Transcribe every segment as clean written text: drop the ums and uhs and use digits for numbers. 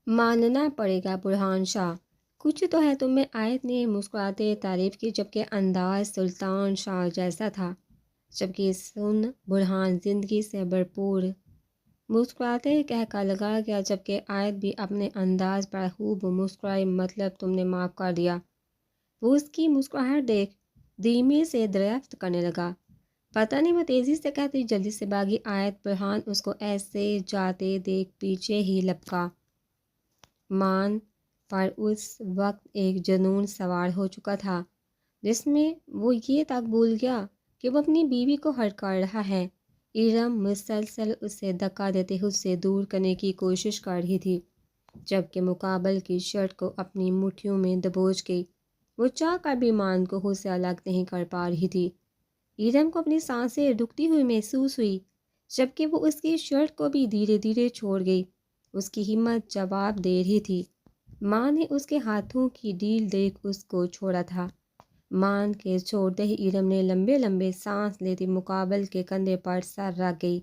ماننا پڑے گا برہان شاہ، کچھ تو ہے تم میں۔ آیت نے مسکراتے تعریف کی، جبکہ انداز سلطان شاہ جیسا تھا۔ جبکہ سن برہان زندگی سے بھرپور مسکراتے کہہ کر لگا گیا، جبکہ آیت بھی اپنے انداز پر خوب مسکرائی۔ مطلب تم نے معاف کر دیا؟ وہ اس کی مسکراہٹ دیکھ دھیمے سے دریافت کرنے لگا۔ پتہ نہیں، وہ تیزی سے کہتی جلدی سے بھاگی آیت۔ برہان اس کو ایسے جاتے دیکھ پیچھے ہی لپکا۔ مان پر اس وقت ایک جنون سوار ہو چکا تھا، جس میں وہ یہ تک بھول گیا کہ وہ اپنی بیوی کو ہرٹ کر رہا ہے۔ ارم مسلسل اسے دھکا دیتے ہوئے اسے دور کرنے کی کوشش کر رہی تھی، جبکہ مقابل کی شرٹ کو اپنی مٹھیوں میں دبوچ گئی۔ وہ چاہ کر بھی مان کو خود سے الگ نہیں کر پا رہی تھی۔ ارم کو اپنی سانسیں رکتی ہوئی محسوس ہوئی، جبکہ وہ اس کی شرٹ کو بھی دھیرے دھیرے چھوڑ گئی۔ اس کی ہمت جواب دے رہی تھی۔ ماں نے اس کے ہاتھوں کی ڈھیل دیکھ اس کو چھوڑا تھا۔ مان کے چھوڑتے ہی ارم نے لمبے لمبے سانس لیتی مقابل کے کندھے پر سر رکھ گئی،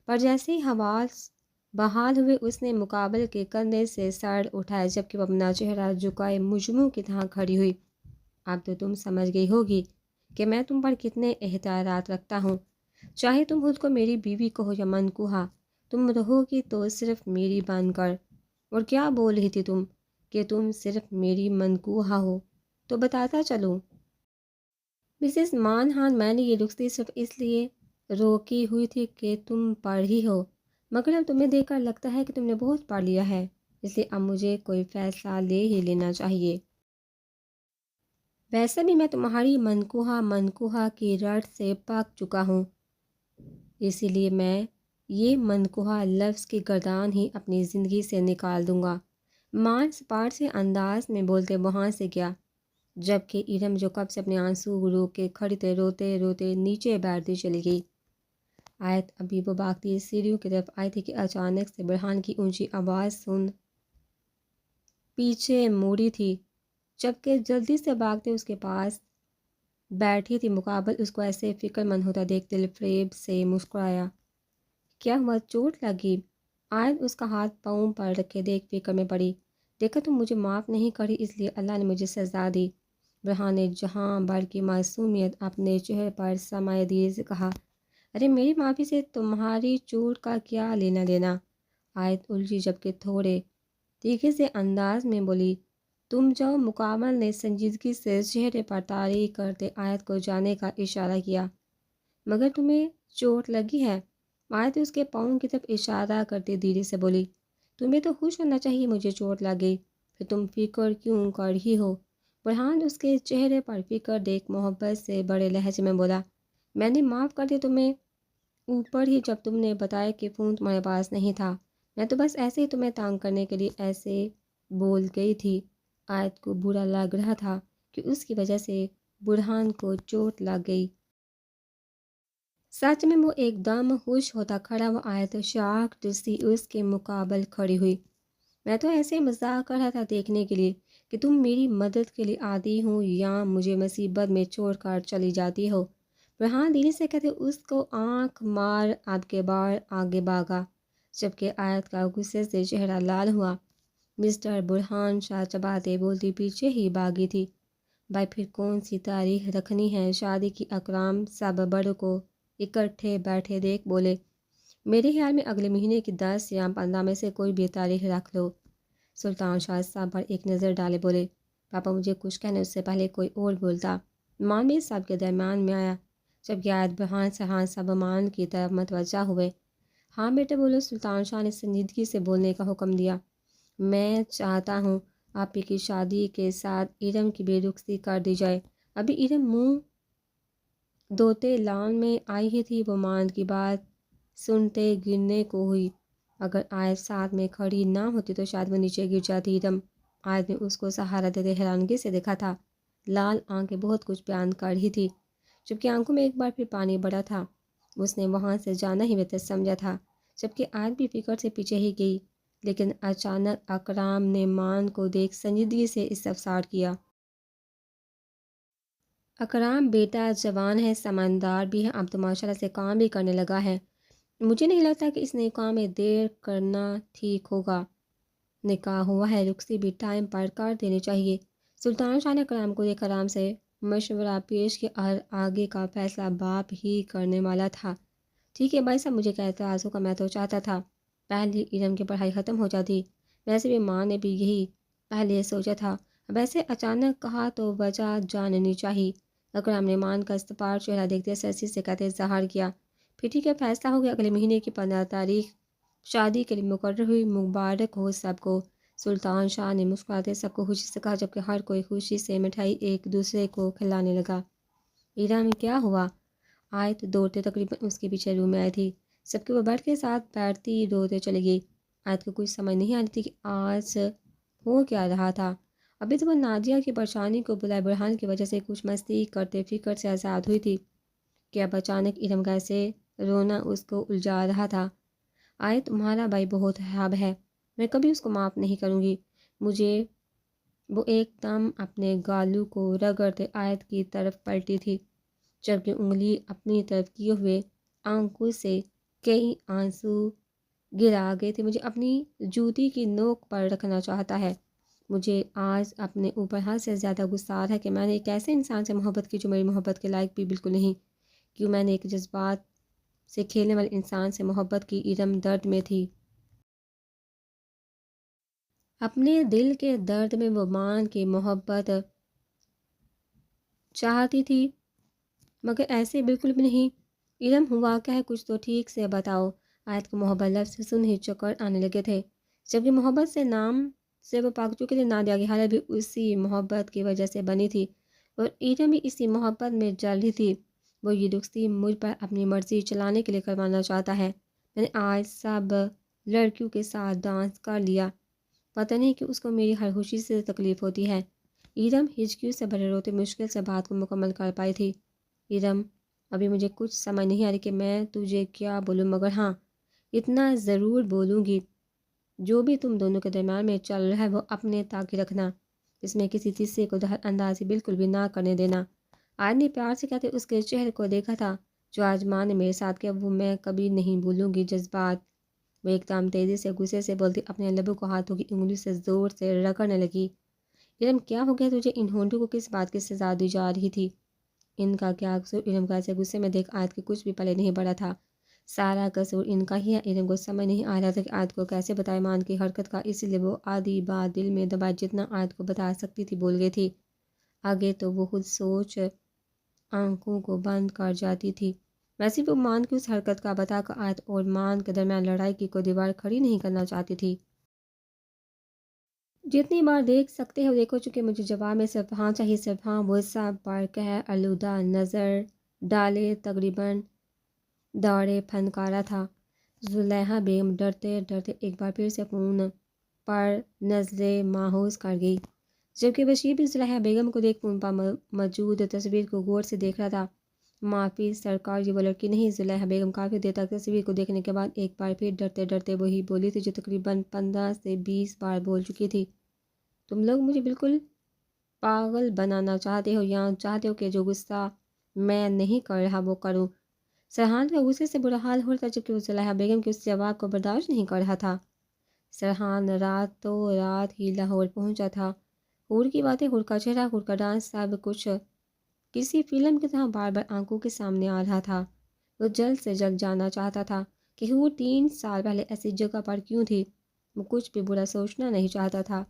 پر جیسے ہی حواس بحال ہوئے اس نے مقابل کے کندھے سے سر اٹھایا، جبکہ وہ اپنا چہرہ جھکائے مجموع کی طرح کھڑی ہوئی۔ اب تو تم سمجھ گئی ہوگی کہ میں تم پر کتنے احتیاط رکھتا ہوں، چاہے تم خود کو میری بیوی کہو یا منکوحہ، تم رہو گی تو صرف میری بن کر۔ اور کیا بول رہی تھی تم؟ کہ تم صرف میری منکوحہ ہو؟ تو بتاتا چلوں مسز مانہان، میں نے یہ رخصتی صرف اس لیے روکی ہوئی تھی کہ تم پڑھ ہی ہو، مگر اب تمہیں دیکھ کر لگتا ہے کہ تم نے بہت پڑھ لیا ہے، اس لیے اب مجھے کوئی فیصلہ لے ہی لینا چاہیے۔ ویسے بھی میں تمہاری منکوحہ کی رٹ سے پک چکا ہوں، اسی لیے میں یہ منکوحہ لفظ کی گردان ہی اپنی زندگی سے نکال دوں گا۔ مان سپاٹ سے انداز میں بولتے وہاں سے گیا، جبکہ ارم جو کب سے اپنے آنسو روک کے کھڑی تھے، روتے روتے نیچے بیٹھتی چلی گئی۔ آیت ابھی وہ بھاگتی سیڑھیوں کی طرف آئی تھی کہ اچانک سے برہان کی اونچی آواز سن پیچھے موڑی تھی، جبکہ جلدی سے بھاگتے اس کے پاس بیٹھی تھی۔ مقابل اس کو ایسے فکر مند ہوتا دیکھ دل فریب سے مسکرایا۔ کیا ہوا، چوٹ لگی؟ آیت اس کا ہاتھ پاؤں پر رکھے دیکھ فکر میں پڑی۔ دیکھا تم مجھے معاف نہیں کری، اس لیے اللہ نے مجھے سزا دی۔ برہان نے جہاں بھر کی معصومیت اپنے چہرے پر سمائے دھیرے سے کہا، ارے میری معافی سے تمہاری چوٹ کا کیا لینا دینا؟ آیت الجھی، جبکہ تھوڑے تیکھے سے انداز میں بولی، تم جاؤ۔ مکمل نے سنجیدگی سے چہرے پر تاریخ کرتے آیت کو جانے کا اشارہ کیا۔ مگر تمہیں چوٹ لگی ہے؟ آیت اس کے پاؤں کی طرف اشارہ کرتے دھیرے سے بولی، تمہیں تو خوش ہونا چاہیے مجھے چوٹ لگ گئی، پھر تم فکر کیوں کر رہی ہو؟ برہان اس کے چہرے پر فکر دیکھ محبت سے بڑے لہجے میں بولا، میں نے معاف کر دیا تمہیں اوپر ہی جب تم نے بتایا کہ فون تمہارے پاس نہیں تھا، میں تو بس ایسے ہی تمہیں تانگ کرنے کے لیے ایسے بول گئی تھی۔ آیت کو برا لگ رہا تھا کہ اس کی وجہ سے برہان کو چوٹ لگ گئی۔ سچ میں وہ ایک دم خوش ہوتا کھڑا ہوا۔ آیت شاکڈ سی اس کے مقابل کھڑی ہوئی۔ میں تو ایسے مذاق کر رہا تھا دیکھنے کے لیے کہ تم میری مدد کے لیے آتی ہو یا مجھے مصیبت میں چھوڑ کر چلی جاتی ہو۔ برہان دھیرے سے کہتے اس کو آنکھ مار اب کے بار آگے بھاگا، جبکہ آیت کا غصے سے چہرہ لال ہوا۔ مسٹر برہان شاہ چباتے بولتی پیچھے ہی بھاگی تھی۔ بھائی پھر کون سی تاریخ رکھنی ہے شادی کی؟ اکرام سب بڑوں کو اکٹھے بیٹھے دیکھ بولے، میرے خیال میں اگلے مہینے کی 10 یا 15 میں سے کوئی بھی تاریخ رکھ لو۔ سلطان شاہ صاحب پر ایک نظر ڈالے بولے، پاپا مجھے کچھ کہنے اس سے پہلے کوئی اور بولتا۔ مان بھی سب کے درمیان میں آیا، جب آیت برہان سے ہاں سب مان کی طرف متوجہ ہوئے۔ ہاں بیٹے بولو، سلطان شاہ نے سنجیدگی سے بولنے کا حکم دیا۔ میں چاہتا ہوں آپ کی شادی کے ساتھ ارم کی بے رخصتی کر دی جائے۔ ابھی ارم منہ دھوتے لان میں آئی ہی تھی، وہ مان کی بات سنتے گرنے کو ہوئی۔ اگر آیت ساتھ میں کھڑی نہ ہوتی تو شاید وہ نیچے گر جاتی۔ ارم آیت نے اس کو سہارا دیتے حیرانگی سے دیکھا تھا۔ لال آنکھیں بہت کچھ بیان کر رہی تھی، جبکہ آنکھوں میں ایک بار پھر پانی بڑا تھا۔ اس نے وہاں سے جانا ہی بہتر سمجھا تھا، جبکہ آیت بھی فکر سے پیچھے ہی گئی۔ لیکن اچانک اکرام نے مان کو دیکھ سنجیدگی سے استفسار کیا، اکرام بیٹا جوان ہے، سمجھدار بھی ہے، اب تو ماشاءاللہ سے کام بھی کرنے لگا ہے، مجھے نہیں لگتا کہ اس نے کام میں دیر کرنا ٹھیک ہوگا۔ نکاح ہوا ہے، رخصتی بھی ٹائم پر کر دینی چاہیے۔ سلطان شاہ نے کرام کو دیکھ آرام سے مشورہ پیش کیا اور آگے کا فیصلہ باپ ہی کرنے والا تھا۔ ٹھیک ہے بھائی صاحب، مجھے کیا اعتراض ہوگا، میں تو چاہتا تھا پہلے ارم کی پڑھائی ختم ہو جاتی، ویسے بھی ماں نے بھی یہی پہلے سوچا تھا، اب ایسے اچانک کہا تو وجہ جاننی چاہیے۔ اکرم نے مان کا استفار چہرہ دیکھتے سرسی سے کہتے ظاہر کیا، پھر ٹھیک ہے فیصلہ ہو گیا، اگلے مہینے کی 15 تاریخ شادی کے لیے مقرر ہوئی، مبارک ہو سب کو۔ سلطان شاہ نے مسکراتے سب کو خوشی سے کہا، جبکہ ہر کوئی خوشی سے مٹھائی ایک دوسرے کو کھلانے لگا۔ ارم کیا ہوا؟ آیت دوڑتے تقریباً اس کے پیچھے روم میں آئی تھی، سب کے وہ بیٹھ کے ساتھ بیٹھتی روتے چلی گئی۔ آیت کو کچھ سمجھ نہیں آ رہی تھی کہ آج ہو کیا رہا تھا۔ ابھی تو وہ نادیہ کی پریشانی کو بلائے برہان کی وجہ سے کچھ مستی کرتے فکر سے آزاد ہوئی تھی کہ اب اچانک ارم کا ایسے رونا اس کو الجھا رہا تھا۔ آیت تمہارا بھائی بہت خراب ہے، میں کبھی اس کو معاف نہیں کروں گی مجھے۔ وہ ایک دم اپنے گالوں کو رگڑتے آیت کی طرف پلٹی تھی، جبکہ انگلی اپنی طرف کیے ہوئے آنکھوں سے کئی آنسو گرا گئے تھے۔ مجھے اپنی جوتی کی نوک پر رکھنا چاہتا ہے۔ مجھے آج اپنے اوپر حد سے زیادہ غصہ آ رہا ہے کہ میں نے ایک ایسے انسان سے محبت کی جو میری محبت کے لائق بھی بالکل نہیں۔ کیوں میں نے ایک جذبات سے کھیلنے والے انسان سے محبت کی؟ ارم درد میں تھی، اپنے دل کے درد میں وہ مان کی محبت چاہتی تھی، مگر ایسے بالکل بھی نہیں۔ ارم ہوا کیا ہے، کچھ تو ٹھیک سے بتاؤ۔ آیت کو محبت لفظ سن ہی چکر آنے لگے تھے، جبکہ محبت سے نام سے وہ پاک چکے تھے۔ نادیہ کی حالت بھی اسی محبت کی وجہ سے بنی تھی اور ارم بھی اسی محبت میں جل رہی تھی۔ وہ یہ رخصتی مجھ پر اپنی مرضی چلانے کے لیے کروانا چاہتا ہے۔ میں نے آج سب لڑکیوں کے ساتھ ڈانس کر لیا، پتہ نہیں کہ اس کو میری ہر خوشی سے تکلیف ہوتی ہے۔ ارم ہچکیوں سے بھرے روتے مشکل سے بات کو مکمل کر پائی تھی۔ ارم ابھی مجھے کچھ سمجھ نہیں آ رہی کہ میں تجھے کیا بولوں، مگر ہاں اتنا ضرور بولوں گی، جو بھی تم دونوں کے درمیان میں چل رہا ہے وہ اپنے تاک رکھنا، اس میں کسی تیسرے کو دخل اندازی بالکل بھی نہ کرنے دینا۔ آج نے پیار سے کہتے اس کے چہرے کو دیکھا تھا جو آج ماں نے میرے ساتھ کیا، وہ میں کبھی نہیں بھولوں گی۔ جذبات وہ ایک دم تیزی سے غصے سے بولتی اپنے لبوں کو ہاتھوں کی انگلی سے زور سے رگڑنے لگی۔ ارم کیا ہو گیا تجھے؟ ان ہونٹوں کو کس بات کی سزا دی جا رہی تھی؟ ان کا کیا قصور؟ ارم کا ایسے غصے میں دیکھ آیت کے کچھ بھی پلے نہیں پڑا تھا، سارا قصور ان کا ہی ہے۔ ارم کو سمجھ نہیں آ رہا تھا کہ آیت کو کیسے بتائے مان کی حرکت کا، اسی لیے وہ آدھی بات دل میں دبائے جتنا آیت کو بتا سکتی تھی بول گئی تھی۔ آگے تو وہ خود سوچ آنکھوں کو بند کر جاتی تھی، ویسے وہ مان کی اس حرکت کا بتا کر آیت اور مان کے درمیان لڑائی کی کوئی دیوار کھڑی نہیں کرنا چاہتی تھی۔ جتنی بار دیکھ سکتے ہو دیکھو، چکے مجھے جواب میں صرف ہاں چاہیے، صرف ہاں۔ وہ سب پر کہہ آلودہ نظر ڈالے تقریباً دورے فنکارہ تھا۔ زلیخا بیگم ڈرتے ڈرتے ایک بار پھر سے فون پر نظریں ماحوز کر گئی، جبکہ بشیر بھی زلیخا بیگم کو دیکھ فون پر موجود تصویر کو غور سے دیکھ رہا تھا۔ معافی سرکار، یہ وہ لڑکی نہیں۔ زلیخا بیگم کافی دیر تک تصویر کو دیکھنے کے بعد ایک بار پھر ڈرتے ڈرتے وہی بولی تھی جو تقریباً 15 سے 20 بار بول چکی تھی، تم لوگ مجھے بالکل پاگل بنانا چاہتے ہو، یا چاہتے ہو کہ جو غصہ میں نہیں کر رہا وہ کروں؟ سرحان کا غصے سے برا حال ہو رہا تھا، جبکہ وہ زلیخا بیگم کے اس جواب کو برداشت نہیں کر رہا تھا۔ سرحان راتوں رات ہی لاہور پہنچا تھا۔ حور کی باتیں، حور کا چہرہ، حور کا ڈانس، سب کچھ کسی فلم کی طرح بار بار آنکھوں کے سامنے آ رہا تھا۔ وہ جلد سے جلد جاننا چاہتا تھا کہ حور 3 سال پہلے ایسی جگہ پر کیوں تھی۔ وہ کچھ بھی برا سوچنا نہیں چاہتا تھا،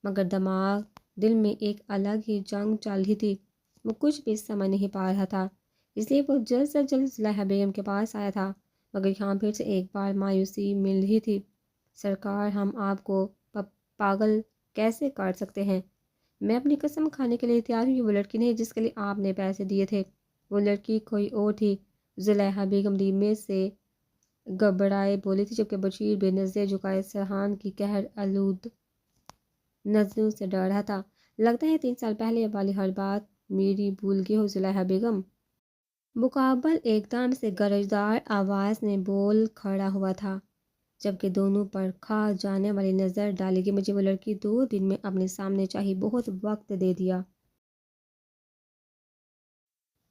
مگر دماغ دل میں ایک الگ ہی جنگ چل رہی تھی، وہ کچھ بھی سمجھ نہیں پا رہا تھا۔ اس لیے وہ جلد سے جلد زلیخا بیگم کے پاس آیا تھا، مگر یہاں پھر سے ایک بار مایوسی مل رہی تھی۔ سرکار، ہم آپ کو پاگل کیسے کر سکتے ہیں؟ میں اپنی قسم کھانے کے لیے تیار ہوں، یہ وہ لڑکی نہیں جس کے لیے آپ نے پیسے دیے تھے، وہ لڑکی کوئی اور تھی۔ زلیخا بیگم دھیمے سے گبڑائے بولی تھی، جبکہ بشیر بے نظریں جھکائے سرحان کی قہر آلود نظروں سے ڈر رہا تھا۔ لگتا ہے 3 سال پہلے والی ہر بات میری بھول گئی ہو زلیخا بیگم، مقابل ایک دم سے گرجدار آواز میں بول کھڑا ہوا تھا، جبکہ دونوں پر کھا جانے والی نظر ڈالے گی۔ مجھے وہ لڑکی 2 دن میں اپنے سامنے چاہیے، بہت وقت دے دیا۔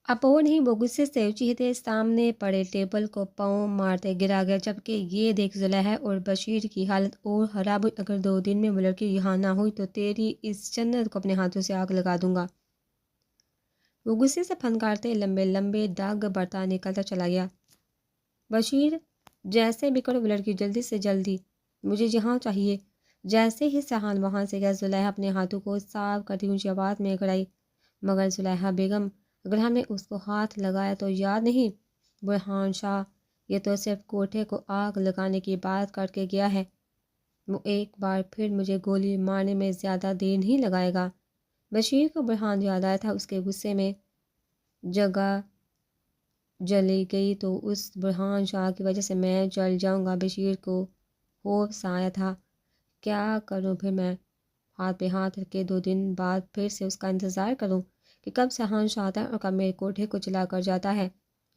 اب اور نہیں، وہ غصے سے چیختے سامنے پڑے ٹیبل کو پاؤں مارتے گرا گیا، جبکہ یہ دیکھ زلیخا اور بشیر کی حالت اور خراب ہوئی۔ اگر 2 دن میں وہ لڑکی یہاں نہ ہوئی تو تیری اس جنت کو اپنے ہاتھوں سے آگ لگا دوں گا۔ وہ غصے سے پھنکارتے لمبے لمبے داغ برتا نکلتا چلا گیا۔ بشیر جیسے بھی کرو وہ لڑکی جلدی سے جلدی، مجھے یہاں چاہیے۔ جیسے ہی سہان وہاں سے گیا، زلیخا اپنے ہاتھوں کو صاف کرتی اونچی آواز میں گڑائی، مگر زلیخا بیگم، اگر ہم نے اس کو ہاتھ لگایا تو یاد نہیں؟ برہان شاہ، یہ تو صرف کوٹھے کو آگ لگانے کی بات کر کے گیا ہے، وہ ایک بار پھر مجھے گولی مارنے میں زیادہ دیر نہیں لگائے گا۔ بشیر کو برہان یاد آیا تھا، اس کے غصے میں جگہ جلی گئی تو اس برہان شاہ کی وجہ سے میں جل جاؤں گا۔ بشیر کو خوف سا آیا تھا، کیا کروں پھر میں؟ ہاتھ پہ ہاتھ رکھ کے 2 دن بعد پھر سے اس کا انتظار کروں کہ کب سہان شاہ آتا ہے اور کب میرے کوٹھے کو چلا کر جاتا ہے؟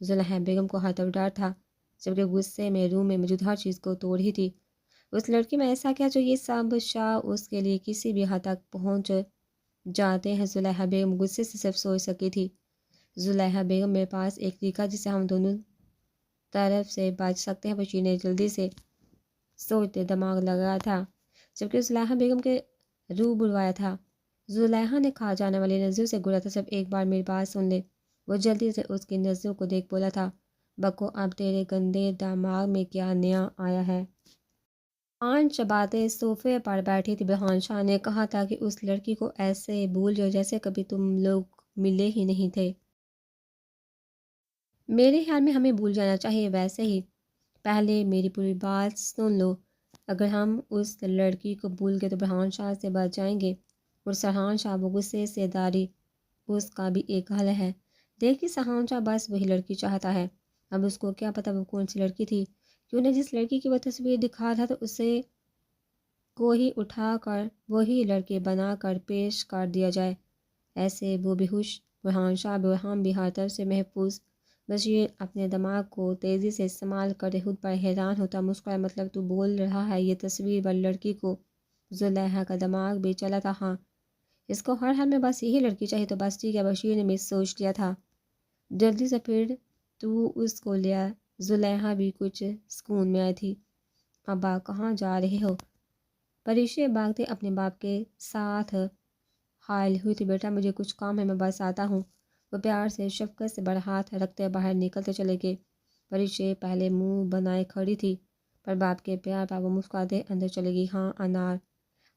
زلیخا بیگم کو ہر طرف ڈر تھا، جبکہ غصے میں روم میں موجود ہر چیز کو توڑ رہی تھی۔ اس لڑکی میں ایسا کیا جو یہ سب شاہ اس کے لیے کسی بھی حد تک پہنچ جاتے ہیں؟ زلیخا بیگم غصے سے صرف سوچ سکی تھی، زلیخا بیگم، میرے پاس ایک طریقہ جسے ہم دونوں طرف سے بچ سکتے ہیں۔ بشیر نے جلدی سے سوچتے دماغ لگایا تھا، جبکہ زلیخا بیگم کے روح بلوایا تھا۔ زلیخا نے کھا جانے والی نظروں سے گھورا تھا، صرف ایک بار میری بات سن لے۔ وہ جلدی سے اس کی نظروں کو دیکھ بولا تھا، بکو، اب تیرے گندے دماغ میں کیا نیا آیا ہے؟ پان چباتے صوفے پر بیٹھی تھی۔ برہان شاہ نے کہا تھا کہ اس لڑکی کو ایسے بھول جاؤ جیسے کبھی تم لوگ ملے ہی نہیں تھے۔ میرے خیال میں ہمیں بھول جانا چاہیے، ویسے ہی پہلے میری پوری بات سن لو۔ اگر ہم اس لڑکی کو بھول گئے تو برہان شاہ سے بچ جائیں گے، اور سہان شاہ، وہ غصے سے داری، اس کا بھی ایک حل ہے۔ دیکھی سہان شاہ بس وہی لڑکی چاہتا ہے، اب اس کو کیا پتہ وہ کون سی لڑکی تھی؟ کیوں نہ جس لڑکی کی وہ تصویر دکھا تھا تو اسے کو ہی اٹھا کر وہی لڑکے بنا کر پیش کر دیا جائے۔ ایسے وہ بیہوش برہان شاہ برہان بھی ہر طرف سے محفوظ۔ بشیر اپنے دماغ کو تیزی سے استعمال کرتے خود پر حیران ہوتا مسکرایا، مطلب تو بول رہا ہے یہ تصویر والی لڑکی کو؟ زلیخا کا دماغ بھی چلا تھا، ہاں، اس کو ہر حال میں بس یہی لڑکی چاہیے تو بس ٹھیک ہے۔ بشیر نے بھی سوچ لیا تھا، جلدی سے پھر تو اس کو لیا۔ زلیخا بھی کچھ سکون میں آئی تھی۔ ابا کہاں جا رہے ہو؟ پریشے بھاگتے اپنے باپ کے ساتھ حائل ہوئی تھی، بیٹا مجھے کچھ کام ہے، میں بس آتا ہوں۔ وہ پیار سے شفقت سے بڑا ہاتھ رکھتے باہر نکلتے چلے گئے۔ پریشے پہلے منہ بنائے کھڑی تھی، پر باپ کے پیار پر وہ مسکراتے اندر چلے گئی۔ ہاں انار،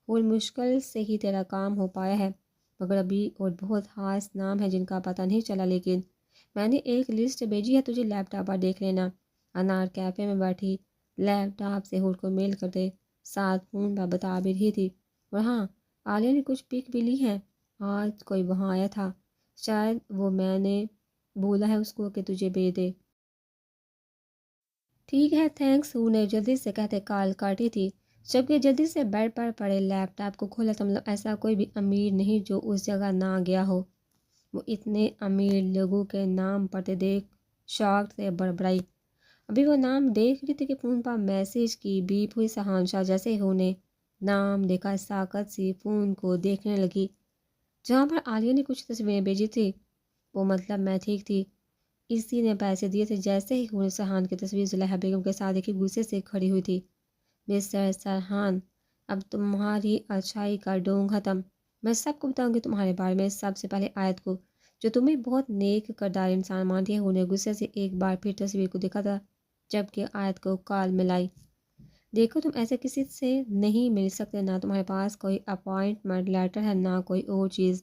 اور مشکل سے ہی تیرا کام ہو پایا ہے، مگر ابھی اور بہت خاص نام ہیں جن کا پتہ نہیں چلا، لیکن میں نے ایک لسٹ بھیجی ہے، تجھے لیپ ٹاپ پر دیکھ لینا۔ انار کیفے میں بیٹھی لیپ ٹاپ سے ہور کو میل کرتے ساتھ فون پر بتا بھی رہی تھی، اور ہاں، عالیہ نے کچھ پک بھی لی ہیں، آج کوئی وہاں آیا تھا، شاید وہ میں نے بولا ہے اس کو کہ تجھے بھیج دے۔ ٹھیک ہے تھینکس، ہور نے جلدی سے کہتے کال کاٹی تھی، جبکہ جلدی سے بیڈ پر پڑے لیپ ٹاپ کو کھولا تھا۔ مطلب ایسا کوئی بھی امیر نہیں جو اس جگہ نہ گیا ہو۔ وہ اتنے امیر لوگوں کے نام پڑھتے دیکھ شاک سے بڑبڑائی۔ ابھی وہ نام دیکھ رہی تھی کہ فون پر میسیج کی بیپ ہوئی۔ سہان شاہ جیسے ہی انہیں نام دیکھا ساکت سی فون کو دیکھنے لگی جہاں پر عالیہ نے کچھ تصویریں بھیجی تھی۔ وہ مطلب میں ٹھیک تھی، اسی نے پیسے دیے تھے۔ جیسے ہی انہیں سہان کی تصویر زلیخا بیگم کے ساتھ دیکھی، غصے سے کھڑی ہوئی تھی۔ مسٹر سرحان، اب تمہاری اچھائی کا ڈھونگ ختم، میں سب کو بتاؤں گی تمہارے بارے میں، سب سے پہلے آیت کو جو تمہیں بہت نیک کردار انسان مانتی ہے۔ انہیں غصے سے ایک بار پھر تصویر کو دیکھا تھا، جبکہ آیت کو کال ملائی۔ دیکھو تم ایسے کسی سے نہیں مل سکتے، نہ تمہارے پاس کوئی اپائنٹمنٹ لیٹر ہے نہ کوئی اور چیز،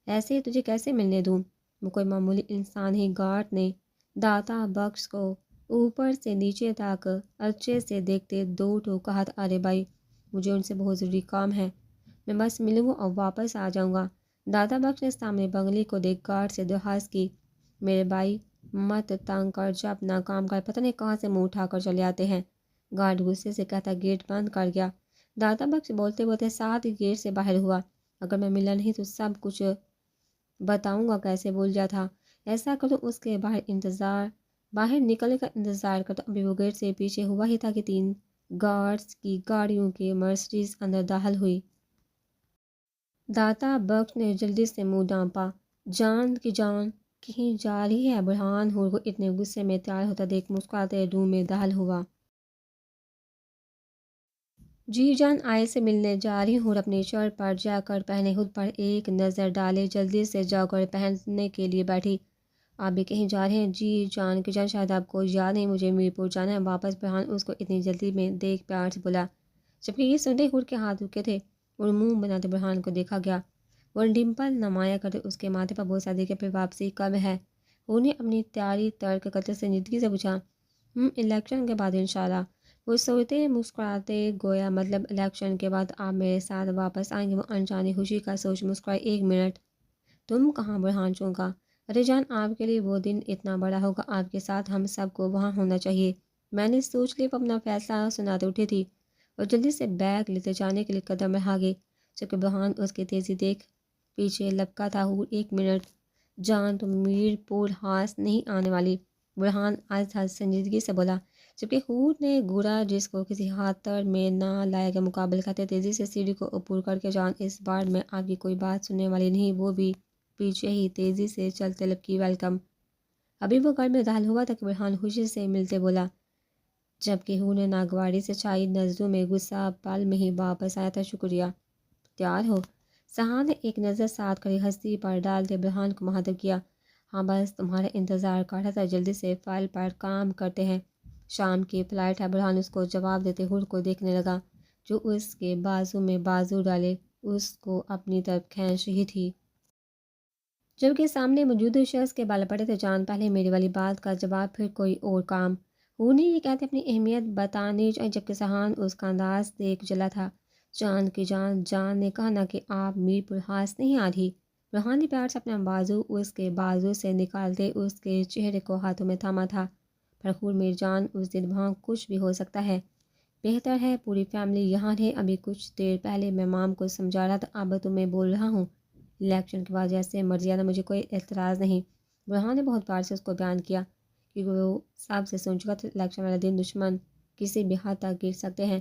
ایسے ہی تجھے کیسے ملنے دوں؟ وہ کوئی معمولی انسان ہی۔ گارڈ نے داتا بخش کو اوپر سے نیچے تک اچھے سے دیکھتے دو ٹوک کہا تھا، ارے بھائی مجھے ان سے بہت ضروری کام ہے، میں بس ملوں گا اور واپس آ جاؤں گا۔ داتا بخش نے سامنے بنگلے کو دیکھ گارڈ سے درخواست کی، میرے بھائی مت تنگ کر، جب اپنا کام کر، پتہ نہیں کہاں سے منہ اٹھا کر چلے آتے ہیں۔ گارڈ غصے سے کہتا گیٹ بند کر گیا۔ داتا بخش بولتے بولتے ساتھ ہی گیٹ سے باہر ہوا، اگر میں ملا نہیں تو سب کچھ بتاؤں گا کیسے بھول جا تھا، ایسا کرو اس کے باہر نکلنے کا انتظار کرتا۔ ابھی وہ گیٹ سے پیچھے ہوا ہی تھا کہ 3 گارڈز کی گاڑیوں کی مرسڈیز اندر داخل ہوئی۔ داتا بخش نے جلدی سے منہ ڈھانپا، جان کی جان، کہیں جا رہی ہے؟ برہان حور کو اتنے غصے میں تیار ہوتا دیکھ مسکراتے روم میں داخل ہوا۔ جی جان آئے سے ملنے جا رہی ہوں، اپنی شرٹ پر جا کر پہنے خود پر ایک نظر ڈالے، جلدی سے جا کر پہننے کے لیے بیٹھی۔ آپ بھی کہیں جا رہے ہیں؟ جی جان کی جان شاید آپ کو یاد نہیں، مجھے میرپور جانا ہے واپس۔ برہان اس کو اتنی جلدی میں دیکھ پیار سے بولا، جبکہ یہ سنتے حور کے ہاتھ رکے تھے اور منہ بناتے برہان کو دیکھا گیا۔ وہ ڈمپل نمایاں کرتے اس کے ماتھے پر بوسہ دے کے پھر واپسی کب ہے؟ حور نے اپنی تیاری ترک کرتے سنجیدگی سے پوچھا۔ الیکشن کے بعد انشاءاللہ، وہ سوچتے مسکراتے گویا مطلب الیکشن کے بعد آپ میرے ساتھ واپس آئیں گے۔ وہ انجانی خوشی کا سوچ مسکرائے۔ ایک منٹ، تم کہاں؟ برہان چونکا۔ ارے جان، آپ کے لیے وہ دن اتنا بڑا ہوگا، آپ کے ساتھ ہم سب کو وہاں ہونا چاہیے۔ میں نے سوچ لی، وہ اپنا فیصلہ سناتے اٹھی تھی اور جلدی سے بیگ لیتے جانے کے لیے قدم بڑھا گئی، جبکہ برہان اس کی تیزی دیکھ پیچھے لپکا تھا۔ حور، ایک منٹ جان، تم میرپور ہاس نہیں آنے والی؟ برہان آہستہ سنجیدگی سے بولا، جبکہ حور نے گھوڑا جس کو کسی خاطر میں نہ لایا گیا مقابل کرتے تیزی سے سیڑھی کو عبور کر کے۔ جان، اس بار میں آپ کی کوئی بات سننے والی نہیں۔ وہ بھی پیچھے ہی تیزی سے چلتے لپکی۔ ویلکم۔ ابھی وہ گھر میں داخل ہوا تھا کہ برہان خوشی سے ملتے بولا، جبکہ حور نے ناگواری سے چھائی نظروں میں غصہ پل میں ہی واپس آیا تھا۔ شکریہ۔ تیار ہو؟ سہان نے ایک نظر ساتھ کھڑی ہستی پر ڈالتے برہان کو مخاطب کیا۔ ہاں بس تمہارا انتظار کر رہا تھا، جلدی سے فائل پر کام کرتے ہیں، شام کی فلائٹ ہے۔ برہان اس کو جواب دیتے حور کو دیکھنے لگا، جو اس کے بازو میں بازو ڈالے اس کو اپنی طرف کھینچ رہی تھی، جبکہ سامنے موجود شخص کے بال پڑے تھے۔ جان، پہلے میری والی بات کا جواب پھر کوئی اور کام؟ حور نے یہ کہتے اپنی اہمیت بتانی چاہی، جبکہ سہان اس کا انداز دیکھ جلا تھا۔ جان کی جان، جان نے کہا نا کہ آپ میرپور ہاس نہیں آ رہی؟ برہان نے پیار سے اپنا بازو اس کے بازو سے نکالتے اس کے چہرے کو ہاتھوں میں تھاما تھا۔ پر حور میری جان، اس دن وہاں کچھ بھی ہو سکتا ہے، بہتر ہے پوری فیملی یہاں رہے۔ ابھی کچھ دیر پہلے میں مام کو سمجھا رہا تھا، اب تمہیں بول رہا ہوں، الیکشن کے بعد جیسے مرضی آنا، مجھے کوئی اعتراض نہیں۔ برہان نے بہت پیار سے اس کو بیان کیا، کیونکہ وہ سب سے سن چکا تھا الیکشن والے دن دشمن کسی بھی حد تک گر سکتے ہیں،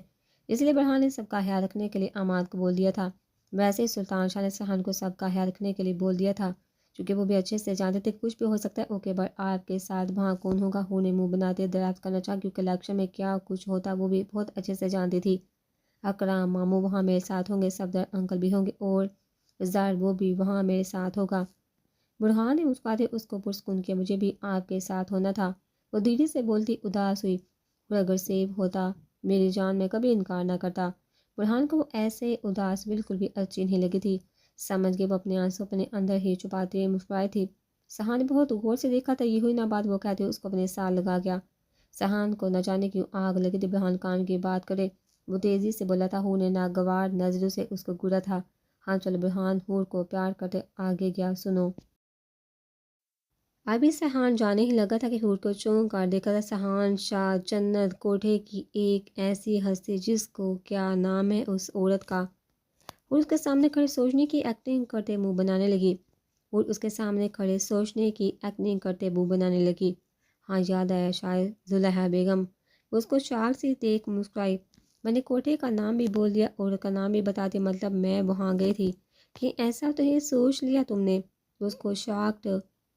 اس لیے برہان نے سب کا خیال رکھنے کے لیے اماد کو بول دیا تھا۔ ویسے ہی سلطان شاہ نے سہان کو سب کا خیال رکھنے کے لیے بول دیا تھا، چونکہ وہ بھی اچھے سے جانتے تھے کچھ بھی ہو سکتا ہے۔ اوکے، بٹ آپ کے ساتھ وہاں کون ہوگا؟ حور نے منہ بناتے دریافت کرنا چاہا، کیونکہ الیکشن میں کیا کچھ ہوتا وہ بھی بہت اچھے سے جانتی تھی۔ اکرام ماموں وہاں میرے ساتھ ہوں گے، صفدر انکل بھی ہوں گے، اور زار وہ بھی وہاں میرے ساتھ ہوگا۔ برہان نے مسکراتے اس کو پرسکون کیا، مجھے بھی آپ کے ساتھ ہونا تھا۔ وہ دھیرے سے بولتی اداس ہوئی، اور اگر سیب ہوتا میری جان میں کبھی انکار نہ کرتا۔ برہان کو وہ ایسے اداس بالکل بھی اچھی نہیں لگی تھی، سمجھ کے وہ اپنے آنسو اپنے اندر ہی چھپاتے ہوئے مسکرائی تھی۔ سہان نے بہت غور سے دیکھا تھا، یہ ہوئی نہ بات وہ کہتے اس کو اپنے ساتھ لگا گیا۔ سہان کو نہ جانے کیوں آگ لگی تھی برہان کام کی بات کرے، وہ تیزی سے بولا تھا۔ حور نے ناگوار نظروں سے اس کو گھورا تھا۔ ہاں چلو، برہان حور کو پیار کرتے آگے گیا۔ سنو، ابھی سہان جانے ہی لگا تھا کہ حور کو چونک کر دیکھا تھا۔ سہان شاہ جنت کوٹھے کی ایک ایسی ہستی جس کو کیا نام ہے اس عورت کا؟ حور اس کے سامنے کھڑے سوچنے کی ایکٹنگ کرتے منہ بنانے لگی۔ حور اس کے سامنے کھڑے سوچنے کی ایکٹنگ کرتے منہ بنانے لگی۔ ہاں یاد آیا، شاید زلیخا بیگم۔ وہ اس کو شاک سے دیکھ مسکرائی۔ میں نے کوٹھے کا نام بھی بول دیا، عورت کا نام بھی بتا دیا، مطلب میں وہاں گئی تھی کہ ایسا تو یہ سوچ لیا تم نے؟ اس کو شاکڈ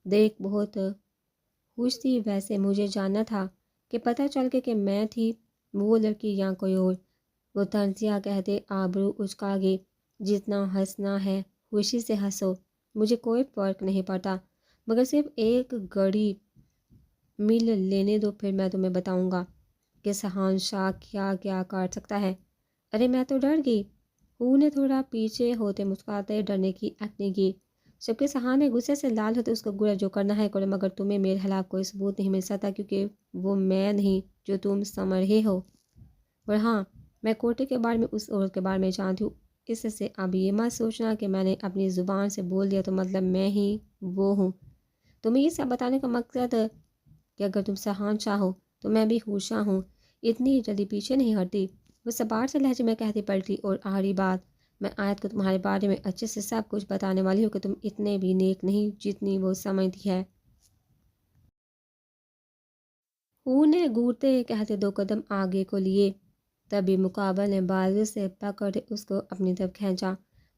دیکھ بہت خوش تھی۔ ویسے مجھے جاننا تھا کہ پتہ چل کے کہ میں تھی وہ لڑکی یا کوئی اور؟ وہ طنزیہ کہتے آبرو اچکا گئی۔ جتنا ہنسنا ہے خوشی سے ہنسو، مجھے کوئی فرق نہیں پڑتا، مگر صرف ایک گھڑی مل لینے دو، پھر میں تمہیں بتاؤں گا کہ سہان شاہ کیا کیا کر سکتا ہے۔ ارے میں تو ڈر گئی۔ حور نے تھوڑا پیچھے ہوتے مسکراتے ڈرنے کی ایکٹنگ کی، جبکہ سہان نے غصے سے لال ہوتے اس کو گرا، جو کرنا ہے کرو، مگر تمہیں میرے خلاف کوئی ثبوت نہیں مل سکتا، کیونکہ وہ میں نہیں جو تم سمجھ رہے ہو۔ اور ہاں، میں کوٹے کے بارے میں اس عورت کے بارے میں جانتی ہوں، اس سے اب یہ مت سوچنا کہ میں نے اپنی زبان سے بول دیا تو مطلب میں ہی وہ ہوں۔ تمہیں یہ سب بتانے کا مقصد کہ اگر تم سہان شاہ ہو تو میں بھی حور شاہ ہوں، اتنی جلدی پیچھے نہیں ہٹتی۔ وہ سبار سے لہجے میں کہتی پلٹی، اور آخری بات، میں آیت کو تمہارے بارے میں اچھے سے سب کچھ بتانے والی ہوں کہ تم اتنے بھی نیک نہیں جتنی وہ سمجھتی ہے۔ حور نے گھورتے کہتے دو قدم آگے کو لیے، تبھی مقابل نے بازو سے پکڑ اس کو اپنی طرف کھینچا۔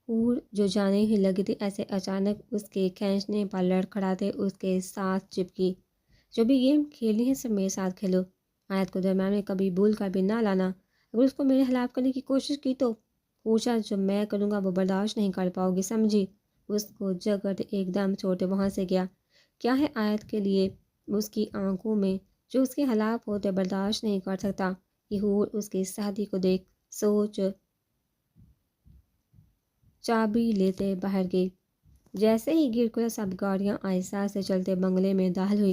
حور جو جانے ہی لگی تھی ایسے اچانک اس کے کھینچنے پر لڑکھڑاتے اس کے ساتھ چپکی۔ جو بھی گیم کھیلنی ہے سب میرے ساتھ کھیلو، آیت کو درمیان میں کبھی بھول کر بھی نہ لانا، اگر اس کو میرے خلاف کرنے کی کوشش کی تو پوچھا جو میں کروں گا وہ برداشت نہیں کر پاؤ گی، سمجھی؟ اس کو جگت ایک دم چھوٹے وہاں سے گیا۔ کیا ہے آیت کے لیے اس کی آنکھوں میں جو اس کے خلاف ہوتے برداشت نہیں کر سکتا؟ یہ حور اس کی شادی کو دیکھ سوچ چابی لیتے باہر گئی۔ جیسے ہی گرکلا سب گاڑیاں آہستہ سے چلتے بنگلے میں داخل ہوئی،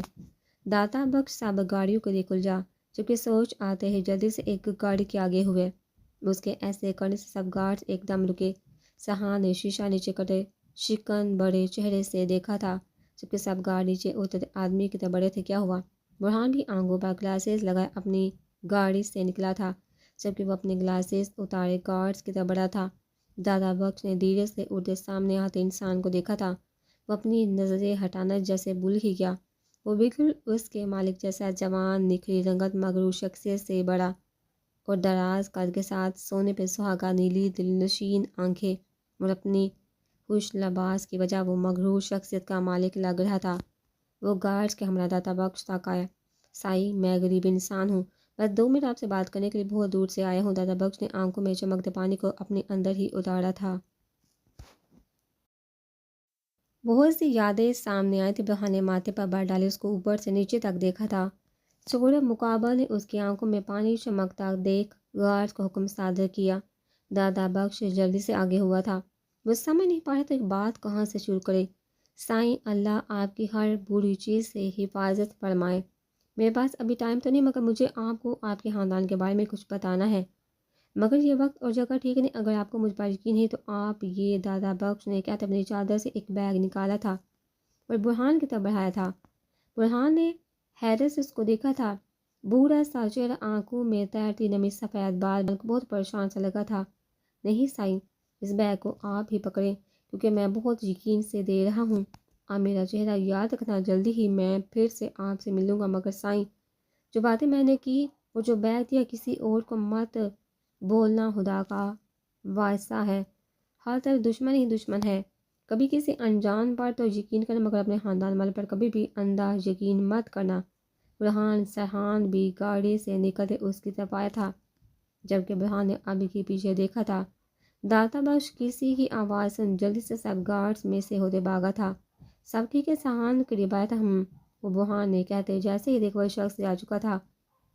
داتا بخش سب گاڑیوں کے لیے کھل جا، جبکہ سوچ آتے ہی جلدی سے ایک گاڑی کے آگے ہوئے۔ اس کے ایسے کرنے سے سب گارڈز ایک دم رکے۔ سہان نے شیشہ نیچے کرے شکن بڑے چہرے سے دیکھا تھا، جبکہ سب گارڈ نیچے اترتے آدمی کی طرح بڑے تھے۔ کیا ہوا؟ برہان بھی آنکھوں پر گلاسز لگائے اپنی گاڑی سے نکلا تھا، جبکہ وہ اپنے گلاسز اتارے گارڈز کی طرح بڑا تھا۔ دادا بخش نے دھیرے سے اڑتے سامنے آتے انسان کو دیکھا تھا۔ وہ اپنی نظریں ہٹانا جیسے بھول ہی گیا۔ وہ بالکل اس کے مالک جیسا جوان، نکھری رنگت، مغرور شخصیت سے بڑا اور دراز قد کے ساتھ سونے پہ سہاگا، نیلی دلنشین آنکھیں اور اپنی خوش لباس کی وجہ وہ مغرور شخصیت کا مالک لگ رہا تھا۔ وہ گارڈز کے ہمراہ داتا بخش تک آیا۔ سائی، میں غریب انسان ہوں، بس 2 منٹ آپ سے بات کرنے کے لیے بہت دور سے آیا ہوں۔ دادا بخش نے آنکھوں میں چمکتے پانی کو اپنے اندر ہی اتارا تھا۔ بہت سی یادیں سامنے آئی تھی۔ برہان نے ماتھے پر بر ڈالے اس کو اوپر سے نیچے تک دیکھا تھا۔ سورب مقابل نے اس کی آنکھوں میں پانی چمکتا دیکھ گارڈز کو حکم صادر کیا۔ دادا بخش جلدی سے آگے ہوا تھا۔ وہ سمجھ نہیں پا رہے تھے کہ بات کہاں سے شروع کرے۔ سائیں، اللہ آپ کی ہر بری چیز سے حفاظت فرمائے۔ میرے پاس ابھی ٹائم تو نہیں، مگر مجھے آپ کو آپ کے خاندان کے بارے میں کچھ بتانا ہے، مگر یہ وقت اور جگہ ٹھیک نہیں۔ اگر آپ کو مجھ پر یقین ہے تو آپ یہ دادا بخش نے کہتے اپنی چادر سے ایک بیگ نکالا تھا اور برہان کی طرف بڑھایا تھا۔ برہان نے حیرت سے اس کو دیکھا تھا۔ بوڑھا سا چہرہ، آنکھوں میں تیرتی نمی، سفید بال، بہت پریشان سا لگا تھا۔ نہیں سائیں، اس بیگ کو آپ ہی پکڑیں کیونکہ میں بہت یقین سے دے رہا ہوں۔ آپ میرا چہرہ یاد رکھنا، جلدی ہی میں پھر سے آپ سے ملوں گا، مگر سائیں جو باتیں میں نے کی وہ جو بیگ دیا کسی اور کو مت بولنا، خدا کا واسطہ ہے، ہر طرف دشمن ہی دشمن ہے۔ کبھی کسی انجان پر تو یقین کرنا، مگر اپنے خاندان والے پر کبھی بھی اندھا یقین مت کرنا۔ برہان سرحان بھی گاڑی سے نکلتے اس کی طرف آیا تھا، جبکہ برہان نے ابھی کے پیچھے دیکھا تھا۔ داتا بخش کسی کی آواز سن جلدی سے سب گارڈز میں سے ہوتے بھاگا تھا۔ سب ٹھیک ہے؟ سرحان قریب آیا تھا۔ وہ برہان نے کہتے جیسے ہی دیکھا وہ شخص آ چکا تھا۔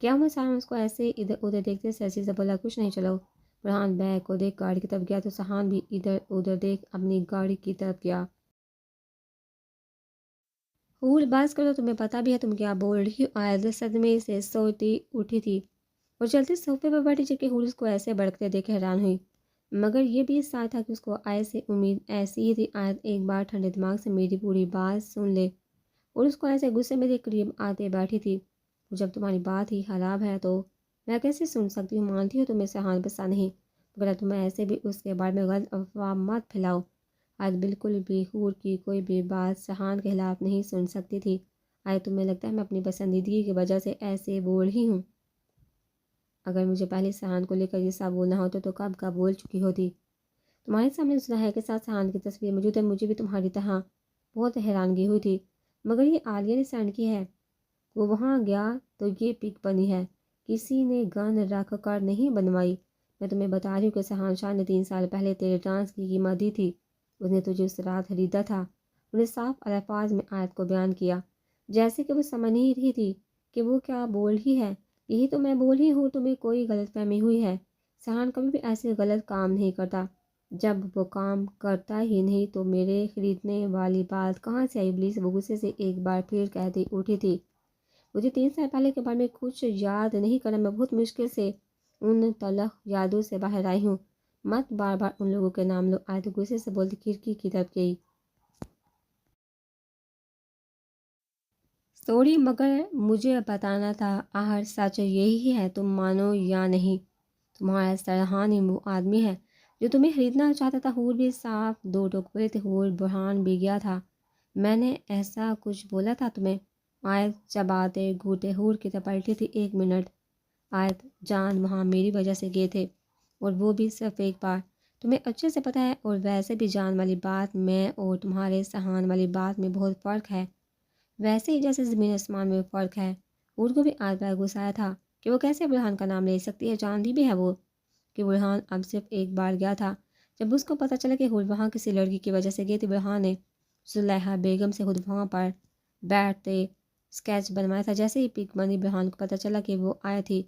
کیا ہوا؟ سرحان اس کو ایسے ادھر ادھر دیکھتے سرسی سے بولا، کچھ نہیں، چلو۔ برہان بیگ کو دیکھ گاڑی کی طرف گیا تو سرحان بھی ادھر ادھر دیکھ اپنی گاڑی کی طرف گیا۔ حور بس کرو، تمہیں پتہ بھی ہے تم کیا بول رہی ہو؟ آیت صدمے سے سوتی اٹھی تھی اور چلتے صوفے پر بیٹھی، جبکہ حور اس کو ایسے بڑکتے دیکھ حیران ہوئی، مگر یہ بھی ساتھ تھا کہ اس کو آیت سے امید ایسی ہی تھی۔ آیت ایک بار ٹھنڈے دماغ سے میری پوری بات سن لے، اور اس کو ایسے غصے میں دیکھ قریب آتے بیٹھی تھی۔ جب تمہاری بات ہی خراب ہے تو میں کیسے سن سکتی ہوں؟ مانتی ہو تمہیں سرحان پسند نہیں، مگر تمہیں ایسے بھی اس کے بارے میں غلط افواہ مت پھیلاؤ۔ آج بالکل بھی حور کی کوئی بھی بات سرحان کے خلاف نہیں سن سکتی تھی۔ آج تمہیں لگتا ہے میں اپنی پسندیدگی کی وجہ سے ایسے بول رہی ہوں؟ اگر مجھے پہلے سرحان کو لے کر یہ سب بولنا ہوتا تو کب کا بول چکی ہوتی۔ تمہارے سامنے زہر کے ساتھ سرحان کی تصویر موجود ہے، مجھے بھی تمہاری طرح بہت حیرانگی ہوئی تھی، مگر یہ عالیہ نے سینڈ کی ہے۔ وہ وہاں گیا تو یہ پک بنی ہے، کسی نے گن رکھ کر نہیں بنوائی۔ میں تمہیں بتا رہی ہوں کہ سرحان شاہ نے 3 سال پہلے تیرے ڈانس کی قیمت دی تھی، اس نے تجھے اس رات خریدا تھا۔ انہوں نے صاف الفاظ میں آیت کو بیان کیا، جیسے کہ وہ سمجھ نہیں رہی تھی کہ وہ کیا بول رہی ہے۔ یہی تو میں بول رہی ہوں، تمہیں کوئی غلط فہمی ہوئی ہے۔ سرحان کبھی بھی ایسے غلط کام نہیں کرتا، جب وہ کام کرتا ہی نہیں تو میرے خریدنے والی بات کہاں سے آئی؟ ابلیس، وہ غصے سے ایک بار پھر کہتی اٹھی تھی۔ مجھے 3 سال پہلے کے بارے میں کچھ یاد نہیں کرنا، میں بہت مشکل سے ان تلخ یادوں سے باہر آئی ہوں۔ مت بار بار ان لوگوں کے نام لو۔ آیت غصے سے بولتی کھڑکی کی طرف گئی۔ سوری، مگر مجھے بتانا تھا، آخر سچ یہی ہے، تم مانو یا نہیں۔ تمہارا سرحان ہی وہ آدمی ہے جو تمہیں خریدنا چاہتا تھا۔ حور بھی صاف 2 ٹوک پڑے تھے، حور برہان بھی گیا تھا۔ میں نے ایسا کچھ بولا تھا تمہیں؟ آیت چباتے گھوٹے حور کی طرف پلٹی تھی۔ 1 منٹ آیت جان، وہاں میری وجہ سے گئے تھے، اور وہ بھی صرف ایک بار۔ تمہیں اچھے سے پتہ ہے، اور ویسے بھی جان والی بات میں اور تمہارے سہان والی بات میں بہت فرق ہے، ویسے ہی جیسے زمین آسمان میں فرق ہے۔ ہور کو بھی آج بار غصہ آیا تھا کہ وہ کیسے برہان کا نام لے سکتی ہے، جانتی بھی ہے وہ کہ برہان اب صرف ایک بار گیا تھا۔ جب اس کو پتہ چلا کہ ہور وہاں کسی لڑکی کی وجہ سے گئی تھی، برہان نے زلیخا بیگم سے خود وہاں پر بیٹھتے اسکیچ بنوایا تھا۔ جیسے ہی پک بنی برہان کو پتہ چلا کہ وہ آئے تھی،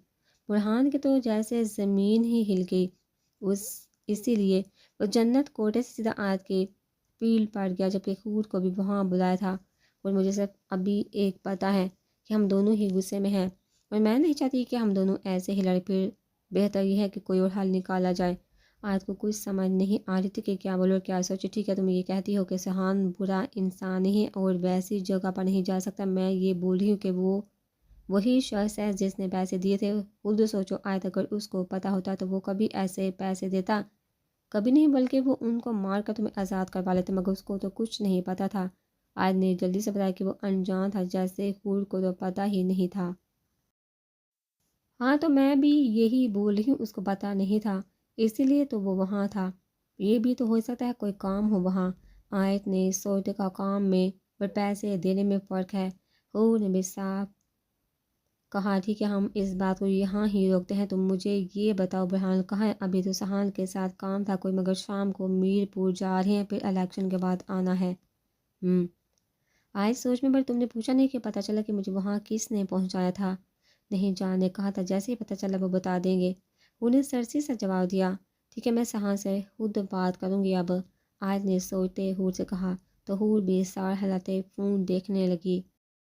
برہان کے تو جیسے زمین ہی ہل گئی، اسی لیے وہ جنت کوٹے سے سیدھا آیت کے پیل پڑ گیا، جبکہ ہور کو بھی وہاں بلایا تھا۔ اور مجھے صرف ابھی ایک پتہ ہے کہ ہم دونوں ہی غصے میں ہیں، اور میں نہیں چاہتی کہ ہم دونوں ایسے ہی لڑ پھر، بہتر یہ ہے کہ کوئی اور حل نکالا جائے۔ آیت کو کچھ سمجھ نہیں آ رہی تھی کہ کیا بولو اور کیا سوچے۔ ٹھیک ہے، تم یہ کہتی ہو کہ سہان برا انسان نہیں ہے اور ویسی جگہ پر نہیں جا سکتا، میں یہ بول رہی ہوں کہ وہ وہی شخص ہے جس نے پیسے دیے تھے۔ خود سوچو آیت، اگر اس کو پتہ ہوتا تو وہ کبھی ایسے پیسے دیتا؟ کبھی نہیں، بلکہ وہ ان کو مار کر تمہیں آزاد کروا لیتے، مگر اس کو تو کچھ نہیں پتہ تھا۔ آیت نے جلدی سے بتایا کہ وہ انجان تھا، جیسے ہور کو تو پتہ ہی نہیں تھا۔ ہاں تو میں بھی یہی بول رہی ہوں، اس کو پتہ نہیں تھا، اسی لیے تو وہ وہاں تھا۔ یہ بھی تو ہو سکتا ہے کوئی کام ہو وہاں۔ آیت نے سوچتے کا کام میں اور پیسے دینے میں فرق ہے۔ ہور نے بھی صاف کہا، ٹھیک ہے ہم اس بات کو یہاں ہی روکتے ہیں، تم مجھے یہ بتاؤ برہان کہاں ہے؟ ابھی تو سہان کے ساتھ کام تھا کوئی، مگر شام کو میر پور جا رہے ہیں، پھر الیکشن کے بعد آنا ہے۔ آیت سوچ میں، پر تم نے پوچھا نہیں کہ پتہ چلا کہ مجھے وہاں کس نے پہنچایا تھا؟ نہیں، جان نے کہا تھا جیسے ہی پتہ چلا وہ بتا دیں گے۔ انہیں سرسی سے جواب دیا، ٹھیک ہے میں سہان سے خود بات کروں گی اب۔ آیت نے سوچتے ہور سے کہا، تو ہور بھی سار ہلاتے فون دیکھنے لگی۔